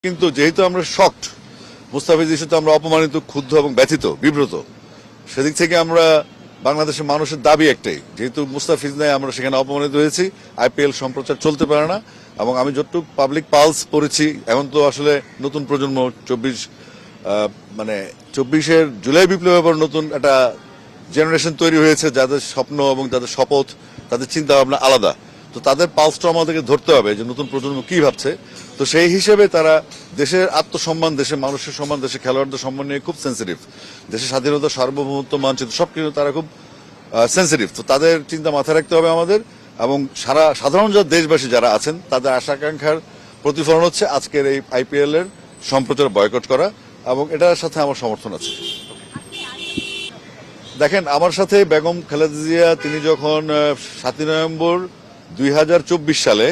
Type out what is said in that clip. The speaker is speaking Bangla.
কিন্তু যেহেতু আমরা শকড, মুস্তাফিজ ইস্যুতে আমরা অপমানিত, ক্ষুব্ধ এবং ব্যথিত, বিব্রত, সেদিক থেকে আমরা বাংলাদেশের মানুষের দাবি একটাই, যেহেতু মুস্তাফিজ নাই আমরা সেখানে অপমানিত হয়েছি, আইপিএল সম্প্রচার চলতে পারে না। এবং আমি যতটুকু পাবলিক পালস পড়েছি, এখন তো আসলে নতুন প্রজন্ম 24 জুলাই বিপ্লবের পর নতুন একটা জেনারেশন তৈরি হয়েছে, যাদের স্বপ্ন এবং যাদের শপথ, তাদের চিন্তা ভাবনা আলাদা। তো তাদের পালসটা আমাদেরকে ধরতে হবে যে নতুন প্রজন্ম কি ভাবছে। তো সেই হিসেবে তারা দেশের আত্মসম্মান, দেশের মানুষের সম্মান, দেশের খেলোয়াড়দের সম্মান নিয়ে খুব সেন্সিটিভ। দেশের স্বাধীনতা, সার্বভৌমত্ব, মানচিত্র সবকিছু তারা খুব সেন্সিটিভ। তো তাদের চিন্তা মাথায় রাখতে হবে আমাদের, এবং সাধারণ দেশবাসী যারা আছেন তাদের আশা আকাঙ্ক্ষার প্রতিফলন হচ্ছে আজকের এই আইপিএল এর সম্প্রচার বয়কট করা, এবং এটার সাথে আমার সমর্থন আছে। দেখেন, আমার সাথে বেগম খালেদা জিয়া তিনি যখন 7ই নভেম্বর 2024 সালে